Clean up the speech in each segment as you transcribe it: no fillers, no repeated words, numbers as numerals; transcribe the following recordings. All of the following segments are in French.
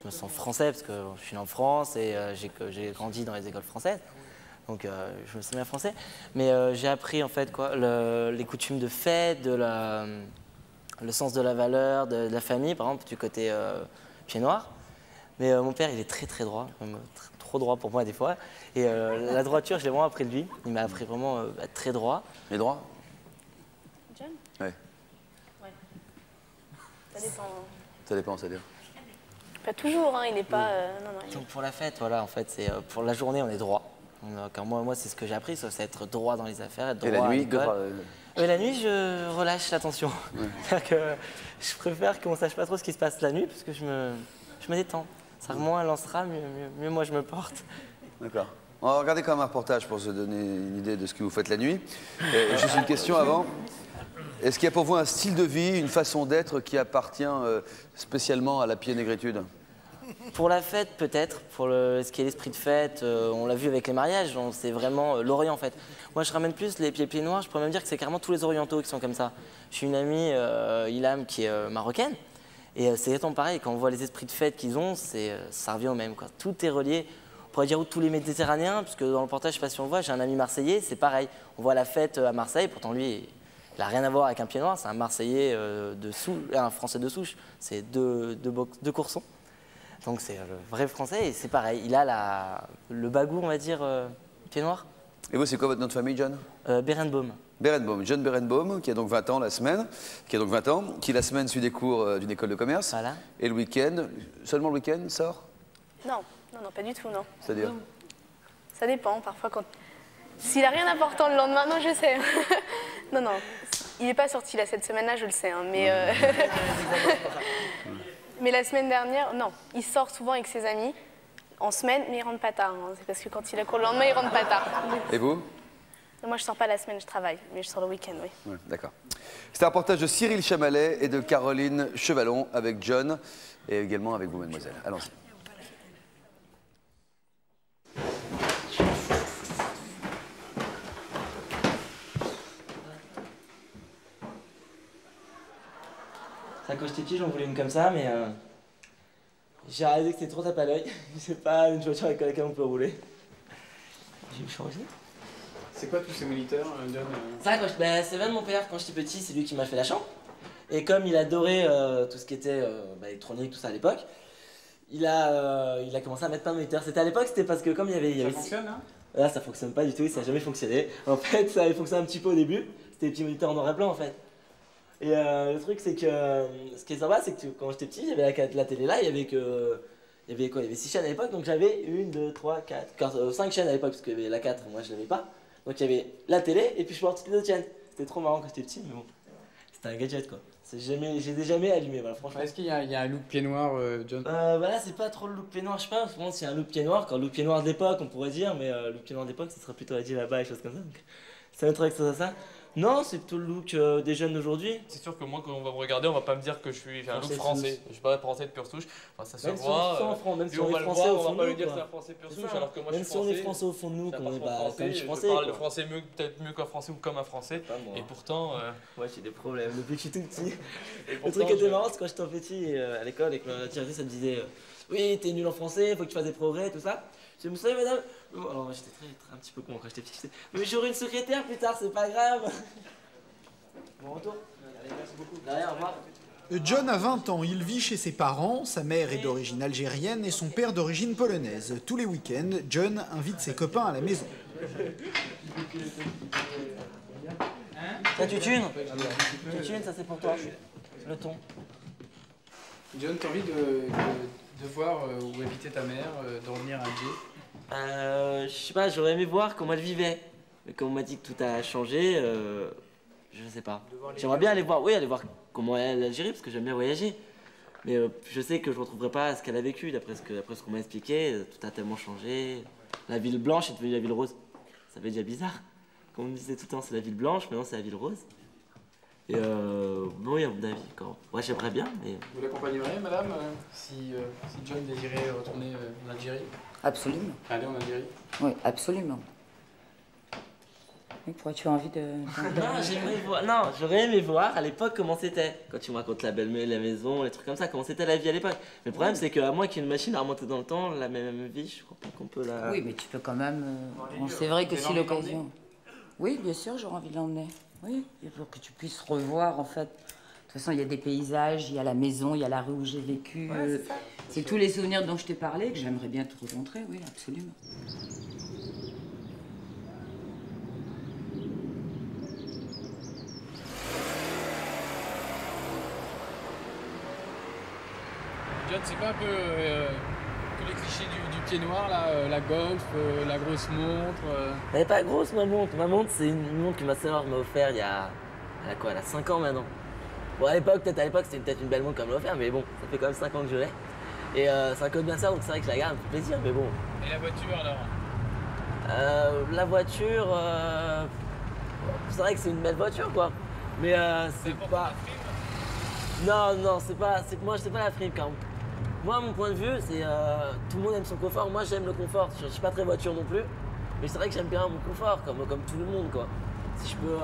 me sens français parce que je suis né en France et j'ai grandi dans les écoles françaises. Donc je me sens bien français. Mais j'ai appris en fait les coutumes de fête, le sens de la valeur, de la famille, par exemple du côté pied noir. Mais mon père, il est très très droit, même trop droit pour moi des fois. Et la droiture, je l'ai vraiment appris de lui. Il m'a appris vraiment à être très droit. Les droits? John? Ouais. Ouais. Ça dépend. Ça dépend, c'est-à-dire? Pas toujours, hein, il n'est pas... non, Donc pour la fête, voilà, en fait, c'est pour la journée, on est droit. Quand moi c'est ce que j'ai appris, c'est être droit dans les affaires, être droit Et la nuit, la nuit, je relâche l'attention. Ouais. C'est-à-dire que je préfère qu'on ne sache pas trop ce qui se passe la nuit parce que je me détends. Ça moins elle lancera, mieux moi je me porte. D'accord. On va regarder quand même un reportage pour se donner une idée de ce que vous faites la nuit. Juste une question avant. Est-ce qu'il y a pour vous un style de vie, une façon d'être qui appartient spécialement à la pied-négritude? Pour la fête, peut-être. Pour ce qui est l'esprit de fête, on l'a vu avec les mariages, c'est vraiment l'Orient en fait. Moi, je ramène plus les pieds noirs, je pourrais même dire que c'est carrément tous les Orientaux qui sont comme ça. J'ai une amie, Ilham, qui est marocaine, et c'est exactement pareil. Quand on voit les esprits de fête qu'ils ont, ça revient au même, quoi. Tout est relié. On pourrait dire tous les Méditerranéens, puisque dans le reportage, je ne sais pas si on le voit, j'ai un ami marseillais, c'est pareil. On voit la fête à Marseille, pourtant lui, il n'a rien à voir avec un pied noir, c'est un Marseillais un Français de souche, c'est deux coursons. Donc c'est le vrai français et c'est pareil, il a le bagou, on va dire, pied noir. Et vous, c'est quoi votre nom de famille, John? Berenbaum. Berenbaum, John Berenbaum, qui a donc 20 ans la semaine, qui la semaine suit des cours d'une école de commerce. Voilà. Et le week-end, seulement le week-end, sort? Non, pas du tout, non. C'est-à-dire? Ça dépend, parfois quand... S'il n'a rien d'important le lendemain, non, je sais. non, il n'est pas sorti là cette semaine-là, je le sais, hein, mais... Mais la semaine dernière, non, il sort souvent avec ses amis en semaine, mais il rentre pas tard. Hein. C'est parce que quand il a cours le lendemain, il rentre pas tard. Et vous? Moi, je sors pas la semaine, je travaille, mais je sors le week-end, oui. Ouais, d'accord. C'est un reportage de Cyril Chamalet et de Caroline Chevalon avec John et également avec vous, mademoiselle. Allons-y. Quand j'étais petit, j'en voulais une comme ça, mais j'ai réalisé que c'était trop tape à l'œil. C'est pas une voiture avec laquelle on peut rouler. J'ai me changer. C'est quoi tous ces moniteurs, John? Ça, c'est même mon père, quand j'étais petit, c'est lui qui m'a fait la chambre. Et comme il adorait tout ce qui était électronique, tout ça à l'époque, il a commencé à mettre plein de moniteurs. C'était à l'époque, c'était parce que comme il y avait... Ça fonctionne, hein? Là, ça fonctionne pas du tout, ça n'a jamais fonctionné. En fait, ça avait fonctionné un petit peu au début. C'était des petits moniteurs en noir et blanc, en fait. Et le truc, c'est que ce qui est sympa, c'est que quand j'étais petit, il y avait la télé là, il y avait 6 chaînes à l'époque, donc j'avais 1, 2, 3, 4, 5 chaînes à l'époque, parce qu'il y avait la 4, moi je l'avais pas. Donc il y avait la télé, et puis je pouvais voir toutes les autres chaînes. C'était trop marrant quand j'étais petit, mais bon, c'était un gadget quoi. Je les ai jamais allumés, voilà, franchement. Est-ce qu'il y a un look pied noir, John? Là, c'est pas trop le look pied noir, je sais pas, souvent c'est un look pied noir, quand le look pied noir de l'époque, on pourrait dire, mais le look pied noir d'époque, ce serait plutôt à dire là-bas et choses comme ça. Donc, ça m'étonnerait que ça. Non, c'est plutôt le look des jeunes d'aujourd'hui. C'est sûr que moi, quand on va me regarder, on va pas me dire que j'ai un look français. Je suis pas français de pure souche. Enfin, ça se voit. Même si on on va est le français voir, au fond on va pas de lui nous, dire que quoi. c'est un français pure souche, alors que moi je Même suis si on est français. français au fond de nous, qu'on est comme je suis Je français. parle le français peut-être mieux qu'un français ou comme un français. Et pourtant. Moi j'ai des problèmes depuis que je suis tout petit. Le pourtant, truc qui était marrant, c'est quand j'étais petit à l'école et que la directrice elle me disait oui, t'es nul en français, faut que tu fasses des progrès, tout ça. Je me souviens, madame. Alors j'étais un petit peu con quand j'étais petit. Mais j'aurai une secrétaire plus tard, c'est pas grave. Bon retour. Allez, merci beaucoup. Derrière, au revoir. John a 20 ans, il vit chez ses parents, sa mère est d'origine algérienne et son père d'origine polonaise. Tous les week-ends, John invite ses copains à la maison. Ça tu tunes, ça c'est pour toi. Le ton. John, t'as envie de voir où habitait ta mère, de revenir à Alger? Je sais pas, j'aurais aimé voir comment elle vivait. Mais comme on m'a dit que tout a changé, je sais pas. J'aimerais bien aller voir comment est l'Algérie, parce que j'aime bien voyager. Mais je sais que je ne retrouverai pas ce qu'elle a vécu, d'après ce qu'on m'a expliqué. Tout a tellement changé. La ville blanche est devenue la ville rose. Ça fait déjà bizarre. Comme on me disait tout le temps, c'est la ville blanche, maintenant c'est la ville rose. Et oui, à mon avis, ouais, j'aimerais bien, mais... Vous l'accompagneriez, madame, si John désirait retourner en Algérie? Absolument. Aller en Algérie? Oui, absolument. Oui, pourquoi tu as envie de... Non, j'aimerais voir. Non, j'aurais aimé voir à l'époque comment c'était. Quand tu me racontes la belle la maison, les trucs comme ça, comment c'était la vie à l'époque. Mais le problème, c'est qu'à moins qu'il y ait une machine à remonter dans le temps, la même vie, je crois pas qu'on peut la. Oui, mais tu peux quand même... Bon, c'est vrai que si l'occasion... Oui, bien sûr, j'aurais envie de l'emmener. Oui, et pour que tu puisses revoir, en fait. De toute façon, il y a des paysages, il y a la maison, il y a la rue où j'ai vécu. C'est tous les souvenirs dont je t'ai parlé que j'aimerais bien te rencontrer, oui, absolument. John, c'est pas un peu tous les clichés du pied noir, là, la golf, la grosse montre Elle est pas grosse ma montre. Ma montre, c'est une montre que ma sœur m'a offert il y a. Elle a quoi? Elle a 5 ans maintenant. Bon, à l'époque, c'était peut-être une belle montre qu'elle m'a offert, mais bon, ça fait quand même 5 ans que je l'ai. Et ça coûte bien ça, donc c'est vrai que je la garde, ça fait plaisir, mais bon. Et la voiture alors? La voiture, c'est vrai que c'est une belle voiture quoi. Mais c'est pas. Non, c'est pas. C'est que moi, c'est pas la frime quand même. Moi, mon point de vue, c'est tout le monde aime son confort. Moi, j'aime le confort. Je suis pas très voiture non plus, mais c'est vrai que j'aime bien mon confort, comme tout le monde quoi. Si je peux,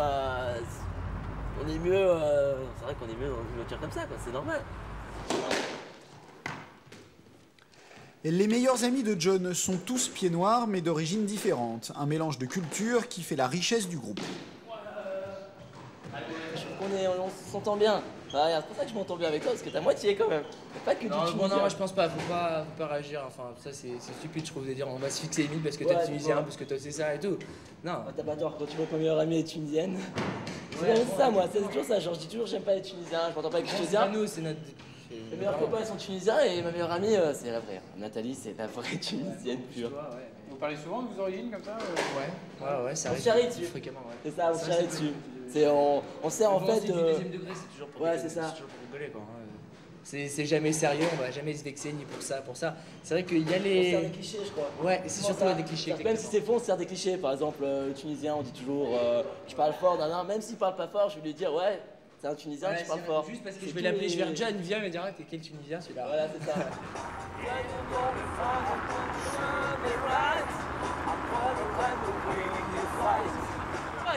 on est mieux. C'est vrai qu'on est mieux dans une voiture comme ça quoi. C'est normal. Les meilleurs amis de John sont tous pieds noirs, mais d'origine différente. Un mélange de cultures qui fait la richesse du groupe. Je trouve on s'entend bien. Ah, regarde, c'est pour ça que je m'entends bien avec toi, parce que t'as moitié quand même. Pas que du Tunisien. Non, moi je pense pas, faut pas réagir. Enfin, ça c'est stupide, je trouve, de dire on va se fixer limite parce que t'es tunisien, parce que toi c'est ça et tout. Non. Ah, t'as pas tort, quand tu vois que ma meilleure amie est tunisienne. C'est ça, moi, c'est toujours ça. Genre, je dis toujours, j'aime pas les Tunisiens, je m'entends pas avec les Tunisiens. Nous, c'est notre. Mes meilleurs copains sont tunisiens et ma meilleure amie, c'est la vraie. Nathalie, c'est la vraie tunisienne pure. Vous parlez souvent de vos origines comme ça Ouais, ça On arrive. charrie dessus. Fréquemment, ouais. C'est ça, on charrie dessus. On sait en fait. Du deuxième degré, c'est toujours pour ouais, c'est ça. C'est toujours pour rigoler, quoi. C'est jamais sérieux, on va jamais se vexer ni pour ça, pour ça. C'est vrai qu'il y a les. On sert des clichés, je crois. Ouais, c'est surtout des clichés. Même si c'est faux, on sert des clichés. Par exemple, le Tunisien, on dit toujours je parle fort, même s'il parle pas fort, je vais lui dire ouais, c'est un Tunisien, tu parles fort. Juste parce que je vais l'appeler, je vais dire John, viens, il me dire t'es quel Tunisien celui-là. Voilà, c'est ça.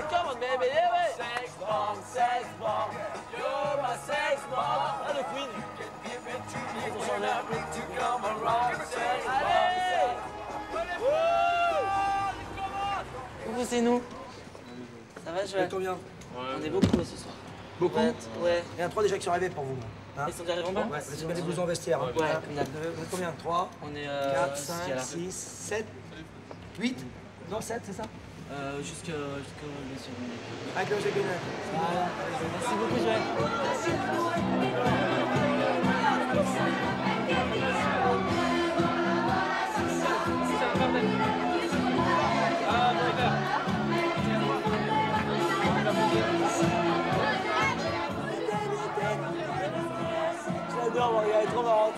Come on, baby, yeah, sex bomb, you're my sex bomb. Ah, le Queen. Allez. C'est nous. Ça va, Joël? Combien? On est beaucoup ce soir. Beaucoup? Ouais. Il y en a 3 déjà qui sont arrivés pour vous. Hein? Ils sont déjà arrivés en bas? Ouais, vous avez des blousons vestiaires. Hein. Ouais. Vous êtes combien? 3, On est 4, 5, 6, 7, 8? Non, 7, c'est ça? Jusqu'au le second. Avec le Géguenet. Voilà. Merci beaucoup, Joël. J'adore, elle est trop marrante.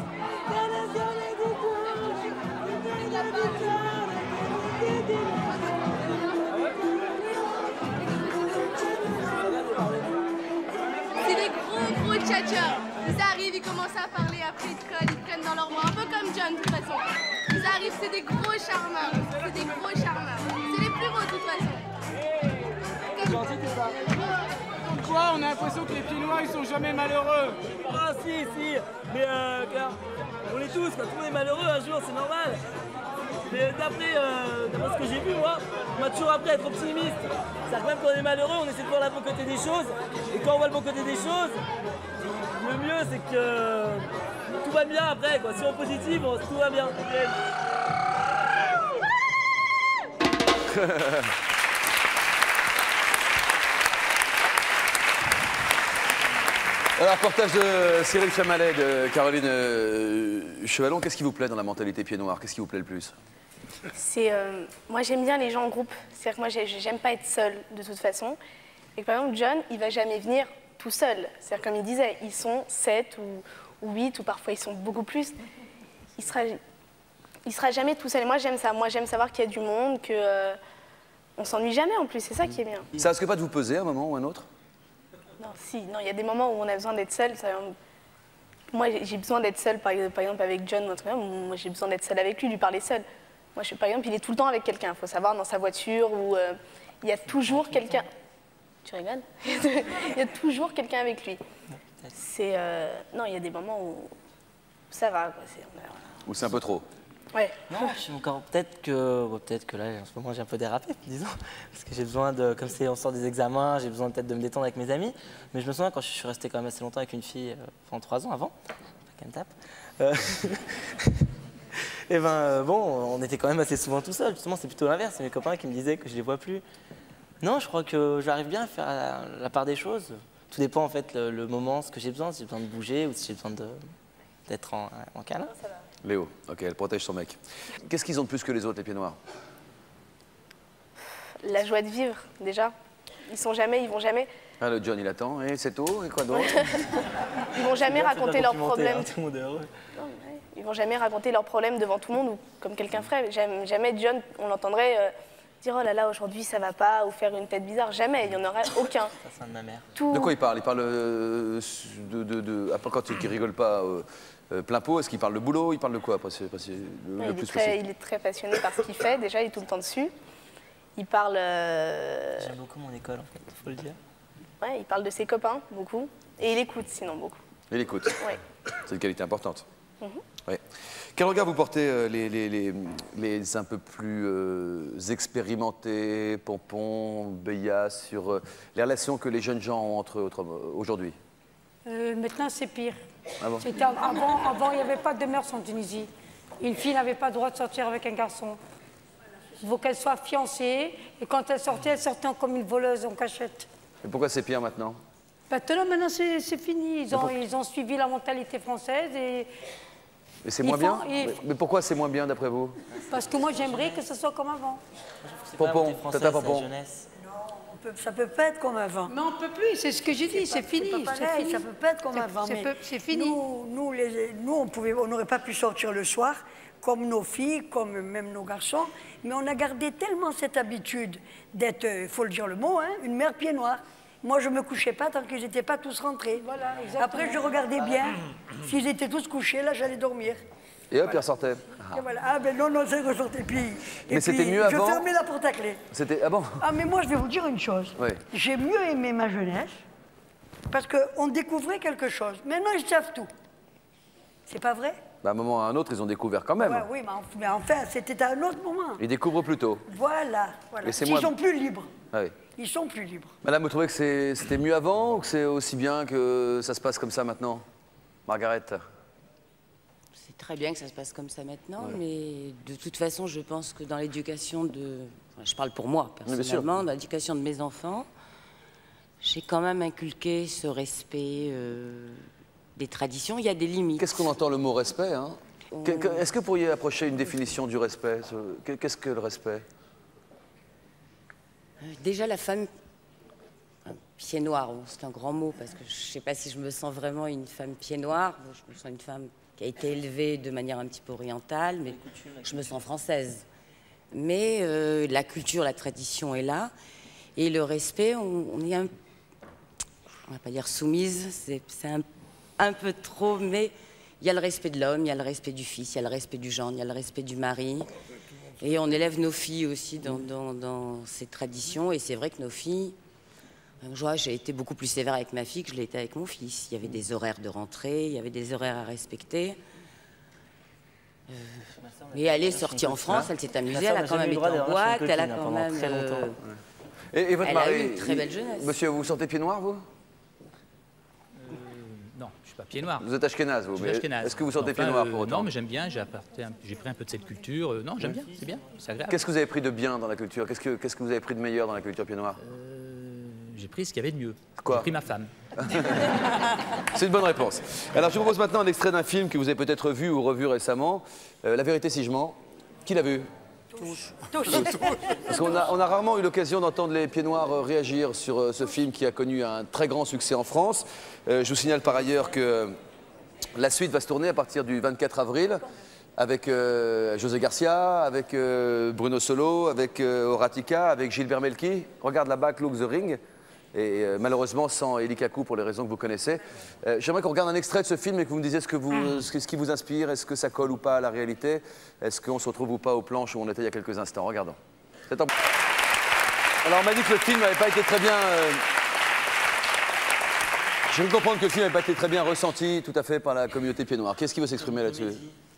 C'est des gros tchatchers. Ils arrivent, ils commencent à parler, après ils te collent, ils te prennent dans leurs bras. Un peu comme John, de toute façon. Ils arrivent, c'est des gros charmeurs. C'est des gros charmeurs. C'est les plus beaux, de toute façon. Quoi? On a l'impression que les pieds noirs ils sont jamais malheureux. Ah si, mais car on est tous, quand tout le monde est malheureux un jour, c'est normal. Mais d'après ce que j'ai vu, moi, on m'a toujours appris à être optimiste. C'est-à-dire que même quand on est malheureux, on essaie de voir le bon côté des choses. Et quand on voit le bon côté des choses, le mieux c'est que tout va bien après, quoi. Si on est positif, tout va bien. Alors, reportage de Cyril Chamalet, de Caroline Chevalon. Qu'est-ce qui vous plaît dans la mentalité pied noir? Qu'est-ce qui vous plaît le plus? Moi, j'aime bien les gens en groupe. C'est-à-dire que moi, j'aime pas être seule, de toute façon. Et par exemple, John, il va jamais venir tout seul. C'est-à-dire, comme il disait, ils sont 7 ou 8, ou parfois ils sont beaucoup plus. Il sera jamais tout seul. Et moi, j'aime ça. Moi, j'aime savoir qu'il y a du monde, qu'on s'ennuie jamais, en plus. C'est ça qui est bien. Ça risque pas de vous peser à un moment ou à un autre? Non, il y a des moments où on a besoin d'être seul. Moi, j'ai besoin d'être seule, par exemple, avec John. Moi, j'ai besoin d'être seule avec lui, lui parler seul. Moi, par exemple, il est tout le temps avec quelqu'un. Il faut savoir, dans sa voiture, ou il y a toujours quelqu'un... Tu rigoles? Il y a toujours quelqu'un avec lui. Non, il y a des moments où ça va, quoi. Ou c'est un peu trop? Ouais. Non, je suis encore peut-être que là, en ce moment, j'ai un peu dérapé, disons, parce que j'ai besoin de, comme c'est on sort des examens, j'ai besoin peut-être de me détendre avec mes amis. Mais je me souviens quand je suis resté quand même assez longtemps avec une fille, pendant 3 ans avant, qu'elle me tape. Et ben bon, on était quand même assez souvent tout seul. Justement, c'est plutôt l'inverse. C'est mes copains qui me disaient que je les vois plus. Non, je crois que j'arrive bien à faire la part des choses. Tout dépend en fait le moment, ce que j'ai besoin, si j'ai besoin de bouger ou si j'ai besoin d'être en câlin. Léo, ok, elle protège son mec. Qu'est-ce qu'ils ont de plus que les autres, les pieds noirs? La joie de vivre, déjà. Ils vont jamais... Ah, le John, il attend. Et c'est tout? Et quoi d'autre? Ils vont jamais raconter leurs problèmes. Tout le monde est heureux. Ils vont jamais raconter leurs problèmes devant tout le monde ou comme quelqu'un ferait. Jamais John, on l'entendrait dire oh là là, aujourd'hui ça va pas ou faire une tête bizarre. Jamais, il n'y en aurait aucun. Ça, c'est de ma mère. De quoi il parle? Il parle après, quand il rigole pas plein pot, est-ce qu'il parle de boulot? Il parle de quoi après, le plus possible? Il est très passionné par ce qu'il fait. Déjà, il est tout le temps dessus. Il parle. J'aime beaucoup mon école, en fait, faut le dire. Ouais, il parle de ses copains beaucoup et il écoute sinon beaucoup. Il écoute. Ouais. C'est une qualité importante. Ouais. Quel regard vous portez les un peu plus expérimentés, Pompon, Beya, sur les relations que les jeunes gens ont entre eux aujourd'hui? Maintenant, c'est pire. Ah bon? Avant, il n'y avait pas de mœurs en Tunisie. Une fille n'avait pas le droit de sortir avec un garçon. Il faut qu'elle soit fiancée, et quand elle sortait comme une voleuse en cachette. Et pourquoi c'est pire maintenant? Maintenant, c'est fini. Ils ont suivi la mentalité française et c'est moins bien? Mais pourquoi c'est moins bien d'après vous? Parce que moi, j'aimerais que ce soit comme avant. Pompon, Tata Pompon. Non, ça peut pas être comme avant. Non, on ne peut plus, c'est ce que j'ai dit, c'est fini. Ça peut pas être comme avant. C'est fini. Nous, on n'aurait pas pu sortir le soir, comme nos filles, comme même nos garçons, mais on a gardé tellement cette habitude d'être, il faut le dire le mot, hein, une mère pied noir. Moi, je ne me couchais pas tant qu'ils n'étaient pas tous rentrés. Voilà, après, je regardais bien. S'ils étaient tous couchés, là, j'allais dormir. Et hop, il ressortait. Et voilà. Ah ben non, c'est que je sortais. Mais c'était mieux avant. Je fermais la porte à clé. Ah bon? Ah mais moi, je vais vous dire une chose. Oui. J'ai mieux aimé ma jeunesse parce qu'on découvrait quelque chose. Maintenant, ils savent tout. C'est pas vrai? À un moment ou à un autre, ils ont découvert quand même. Ouais, oui, mais enfin, c'était à un autre moment. Ils découvrent plus tôt. Voilà. Ils sont plus libres. Ah oui. Ils sont plus libres. Madame, vous trouvez que c'était mieux avant ou que c'est aussi bien que ça se passe comme ça maintenant? Margaret? C'est très bien que ça se passe comme ça maintenant, mais de toute façon, je pense que dans l'éducation je parle pour moi, personnellement, dans l'éducation de mes enfants, j'ai quand même inculqué ce respect des traditions. Il y a des limites. Qu'est-ce qu'on entend le mot respect, hein? Est-ce que vous pourriez approcher une définition du respect? Qu'est-ce que le respect? Déjà, la femme, pied noir, c'est un grand mot, parce que je ne sais pas si je me sens vraiment une femme pied noir. Je me sens une femme qui a été élevée de manière un petit peu orientale, mais je me sens française. Mais la culture, la tradition est là. Et le respect, on est on va pas dire soumise, c'est un peu trop, mais il y a le respect de l'homme, il y a le respect du fils, il y a le respect du gendre, il y a le respect du mari. Et on élève nos filles aussi dans ces traditions. Et c'est vrai que nos filles, j'ai été beaucoup plus sévère avec ma fille que je l'ai été avec mon fils. Il y avait des horaires de rentrée, il y avait des horaires à respecter. Mais elle est sortie en France, elle s'est amusée, elle a quand même été en boîte, elle a quand même... Et votre elle a mari, eu une très belle jeunesse. Monsieur, vous vous sentez pied noir, vous? Non, je ne suis pas pied noir. Vous êtes ashkénaze, vous. Est-ce que vous sentez pied noir pour autant? Non, mais j'aime bien, j'ai pris un peu de cette culture. Non, j'aime bien, c'est bien, c'est agréable. Qu'est-ce que vous avez pris de bien dans la culture? Qu'est-ce que vous avez pris de meilleur dans la culture pied noir? J'ai pris ce qu'il y avait de mieux. Quoi? J'ai pris ma femme. C'est une bonne réponse. Alors, je vous propose maintenant un extrait d'un film que vous avez peut-être vu ou revu récemment. La vérité si je mens. Qui l'a vu? Tous. Parce qu'on a rarement eu l'occasion d'entendre les pieds noirs réagir sur ce film qui a connu un très grand succès en France. Je vous signale par ailleurs que la suite va se tourner à partir du 24 avril avec José Garcia, avec Bruno Solo, avec Horatica, avec Gilbert Melki. Regarde là-bas, Look the Ring. Et malheureusement sans Eli Kaku pour les raisons que vous connaissez. J'aimerais qu'on regarde un extrait de ce film et que vous me disiez ce qui vous inspire, est-ce que ça colle ou pas à la réalité, est-ce qu'on se retrouve ou pas aux planches où on était il y a quelques instants. Regardons. C'est en... Alors on m'a dit que le film n'avait pas été très bien... Je veux comprendre que le film n'avait pas été très bien ressenti tout à fait par la communauté pied noir. Qu'est-ce qui veut s'exprimer là-dessus?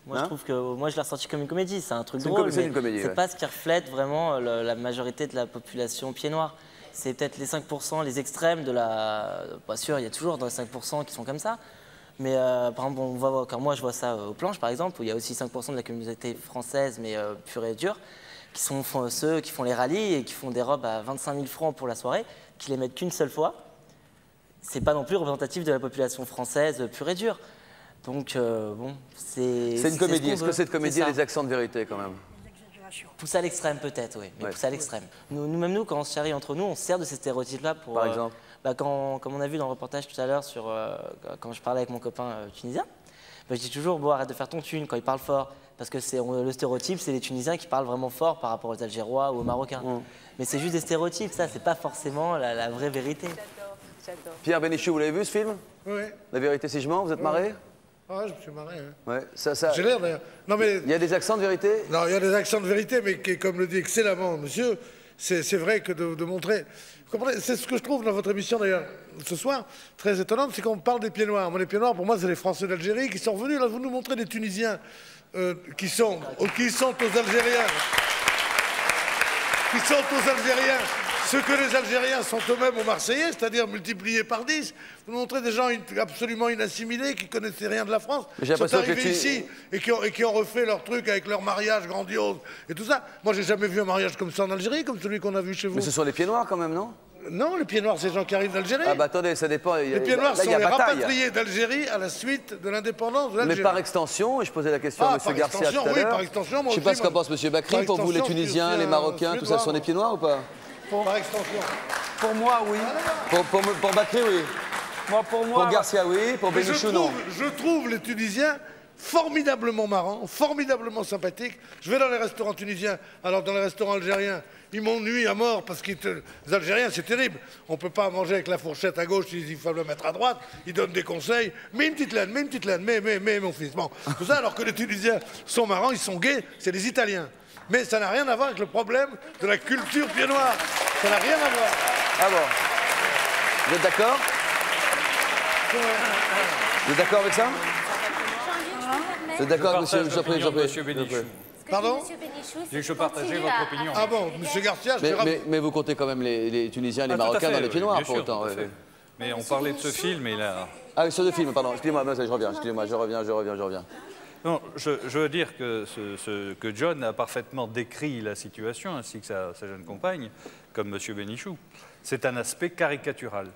Moi, je trouve que moi, je l'ai ressenti comme une comédie. C'est un truc C'est drôle, c'est mais une comédie, c'est ouais. pas ce qui reflète vraiment la majorité de la population pied noir. C'est peut-être les 5%, les extrêmes de la... Pas sûr, il y a toujours dans les 5% qui sont comme ça. Mais par exemple, on voit, quand moi je vois ça aux planches, par exemple, où il y a aussi 5% de la communauté française, mais pure et dure, qui sont ceux qui font les rallyes et qui font des robes à 25 000 francs pour la soirée, qui les mettent qu'une seule fois. C'est pas non plus représentatif de la population française pure et dure. Donc, bon, c'est... C'est une comédie. Est-ce que cette comédie a ça. des accents de vérité quand même? Poussé à l'extrême peut-être, oui, mais Ouais. poussé à l'extrême. Nous-mêmes, nous, quand on se charrie entre nous, on se sert de ces stéréotypes-là pour... Par exemple comme on a vu dans le reportage tout à l'heure, quand je parlais avec mon copain tunisien, je dis toujours, bon, arrête de faire ton thune quand il parle fort, parce que le stéréotype, c'est les Tunisiens qui parlent vraiment fort par rapport aux Algérois ou aux Marocains. Mais c'est juste des stéréotypes, ça, c'est pas forcément la vraie vérité. J'adore. Pierre Bénichou, vous l'avez vu ce film? Oui. La vérité si je mens, vous êtes marré? Ah, je me suis marré. Hein. Ouais, ça... J'ai l'air d'ailleurs. Non, mais... Il y a des accents de vérité? Non, il y a des accents de vérité, mais qui, comme le dit excellemment monsieur, c'est vrai que de montrer... Vous comprenez? C'est ce que je trouve dans votre émission d'ailleurs ce soir, très étonnante, c'est qu'on parle des pieds noirs. Moi, les pieds noirs, pour moi, c'est les Français d'Algérie qui sont revenus. Là, vous nous montrez des Tunisiens qui sont aux Algériens. Qui sont aux Algériens. Ce que les Algériens sont eux-mêmes aux Marseillais, c'est-à-dire multipliés par 10. Vous montrez des gens absolument inassimilés, qui ne connaissaient rien de la France, qui sont arrivés ici et qui ont refait leur truc avec leur mariage grandiose et tout ça. Moi, j'ai jamais vu un mariage comme ça en Algérie, comme celui qu'on a vu chez vous. Mais ce sont les pieds noirs quand même, non? Non, les pieds noirs, c'est les gens qui arrivent d'Algérie. Ah bah attendez, ça dépend. Les pieds noirs sont les rapatriés d'Algérie à la suite de l'indépendance de l'Algérie. Mais par extension, et je posais la question à M. Garcia tout à l'heure. Oui, par extension, moi je ne sais pas aussi, ce qu'en pense M. Bakri. Pour vous, les Tunisiens, les Marocains, tout ça, ce sont des pieds noirs ou pas? Par extension. Pour moi, oui. Pour Bakri, oui. Pour moi, pour Garcia, oui. Pour Bénichou, non. Je trouve les Tunisiens formidablement marrants, formidablement sympathiques. Je vais dans les restaurants tunisiens, alors dans les restaurants algériens, ils m'ennuient à mort parce que les Algériens, c'est terrible. On ne peut pas manger avec la fourchette à gauche, il faut le mettre à droite. Ils donnent des conseils. Mets une petite laine, mets mon fils. Bon, tout ça, alors que les Tunisiens sont marrants, ils sont gays, c'est les Italiens. Mais ça n'a rien à voir avec le problème de la culture pied noir. Ça n'a rien à voir. Ah bon? Vous êtes d'accord? Vous êtes d'accord avec ça? Vous êtes d'accord, monsieur Bénichou? Pardon? Je partageais votre opinion. Ah bon, monsieur Garcia, mais vous comptez quand même les Tunisiens et les Marocains dans les pieds noirs, pour autant. Mais on parlait de ce film et là... Ah, sur le film, pardon. Excusez-moi, je reviens. Excusez-moi, je reviens. Non, je veux dire que que John a parfaitement décrit la situation, ainsi que sa jeune compagne, comme M. Bénichou. C'est un aspect caricatural.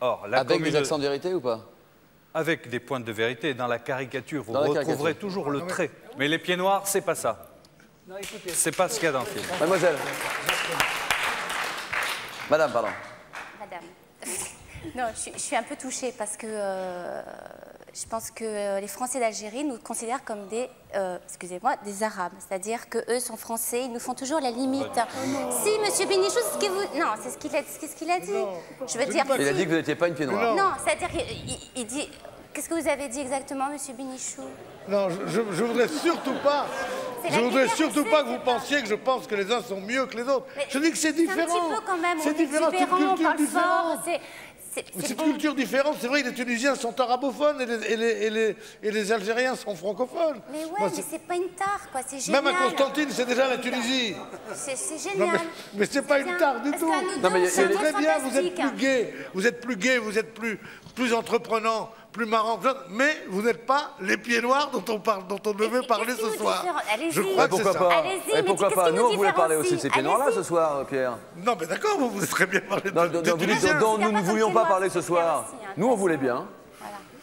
Or, avec des accents de vérité ou pas? Avec des pointes de vérité. Dans la caricature, vous retrouverez toujours le trait. Mais les pieds noirs, c'est pas ça. C'est pas ce qu'il y a dans le film. Mademoiselle. Madame, pardon. Madame. Non, je suis un peu touchée parce que je pense que les Français d'Algérie nous considèrent comme des, excusez-moi, des Arabes. C'est-à-dire qu'eux sont Français, ils nous font toujours la limite. Si, monsieur Bénichou, c'est ce que vous... Non, c'est ce qu'il a dit. Je veux dire... Il a dit que vous n'étiez pas une pied noire. Non, c'est-à-dire qu'il dit... Qu'est-ce que vous avez dit exactement, monsieur Bénichou? Non, je voudrais surtout pas... Je voudrais surtout pas que vous pensiez que je pense que les uns sont mieux que les autres. Je dis que c'est différent. C'est un petit peu quand même, c'est différent, c'est une on culture parle différente. fort, C'est une culture différente. C'est vrai que les Tunisiens sont arabophones et les Algériens sont francophones. Mais ouais, mais c'est pas une tare, quoi. C'est génial. Même à Constantine, c'est déjà la Tunisie. C'est génial. Non, mais c'est pas une tare du tout. Non, mais c'est très bien, vous êtes plus gay. Vous êtes plus gay, vous êtes plus entreprenant, plus marrant. Mais vous n'êtes pas les pieds noirs dont on devait parler ce soir. Je crois que c'est ça. Et pourquoi pas? Nous, on voulait parler aussi de ces pieds noirs-là ce soir, Pierre. Non, mais d'accord, vous voulez très bien parler de Tunisiens. Dont nous ne voulions pas parler ce soir. Nous, on voulait bien.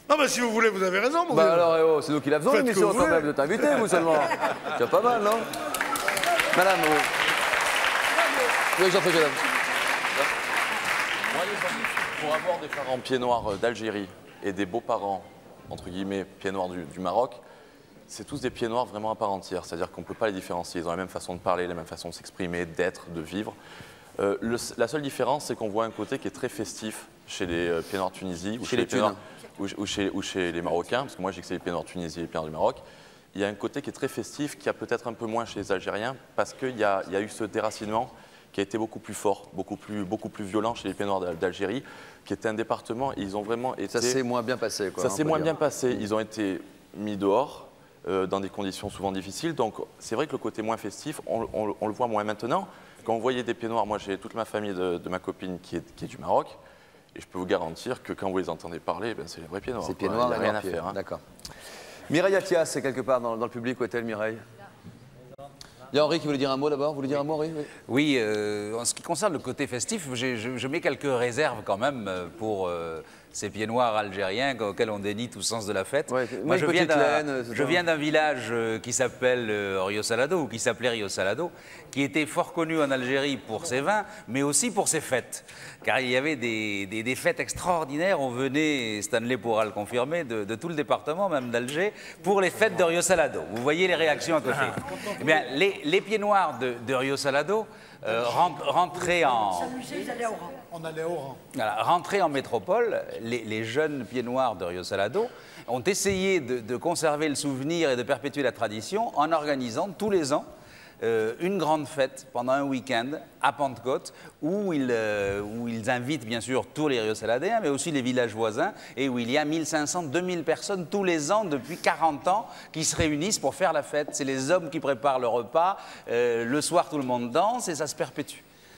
Non, mais si vous voulez, vous avez raison. Bah alors, c'est nous qui la faisons, l'émission, quand même, de t'inviter, vous seulement. C'est pas mal, non? Madame, oui, j'en prie, madame. Pour avoir des parents pieds noirs d'Algérie et des beaux-parents, entre guillemets, pieds noirs du Maroc, c'est tous des pieds noirs vraiment à part entière. C'est-à-dire qu'on ne peut pas les différencier. Ils ont la même façon de parler, la même façon de s'exprimer, d'être, de vivre. La seule différence, c'est qu'on voit un côté qui est très festif chez les pieds noirs de Tunisie, ou chez les Marocains, parce que moi j'ai que c'est les pieds noirs de Tunisie et les pieds noirs du Maroc. Il y a un côté qui est très festif, qui a peut-être un peu moins chez les Algériens, parce qu'il y a eu ce déracinement qui a été beaucoup plus fort, beaucoup plus violent chez les Pieds Noirs d'Algérie, qui était un département, ils ont vraiment été... Ça s'est moins bien passé, quoi. Ça s'est moins bien passé. Ils ont été mis dehors, dans des conditions souvent difficiles. Donc c'est vrai que le côté moins festif, on le voit moins maintenant. Quand on voyait des Pieds Noirs, moi j'ai toute ma famille de ma copine qui est du Maroc, et je peux vous garantir que quand vous les entendez parler, ben, c'est les vrais Pieds Noirs. C'est Pieds Noirs, il n'y a rien à faire. Hein. D'accord. Mireille Attias, c'est quelque part dans le public. Où est-elle, Mireille? Il y a Henri qui voulait dire un mot d'abord. Vous voulez dire un mot, Henri? Oui, en ce qui concerne le côté festif, je mets quelques réserves quand même pour ces Pieds Noirs algériens auxquels on dénie tout sens de la fête. Ouais, moi, je viens d'un village qui s'appelle Rio Salado, ou qui s'appelait Rio Salado, qui était fort connu en Algérie pour ses vins, mais aussi pour ses fêtes. Car il y avait des fêtes extraordinaires. On venait, Stanley pourra le confirmer, de tout le département, même d'Alger, pour les fêtes de Rio Salado. Vous voyez les réactions à côté. Eh bien, les Pieds Noirs de Rio Salado rentraient en... On allait au rang. Voilà, rentrés en métropole, les jeunes Pieds Noirs de Rio Salado ont essayé de conserver le souvenir et de perpétuer la tradition en organisant tous les ans une grande fête pendant un week-end à Pentecôte où ils invitent bien sûr tous les Rio-Saladéens mais aussi les villages voisins et où il y a 1500, 2000 personnes tous les ans depuis 40 ans qui se réunissent pour faire la fête. C'est les hommes qui préparent le repas, le soir tout le monde danse et ça se perpétue.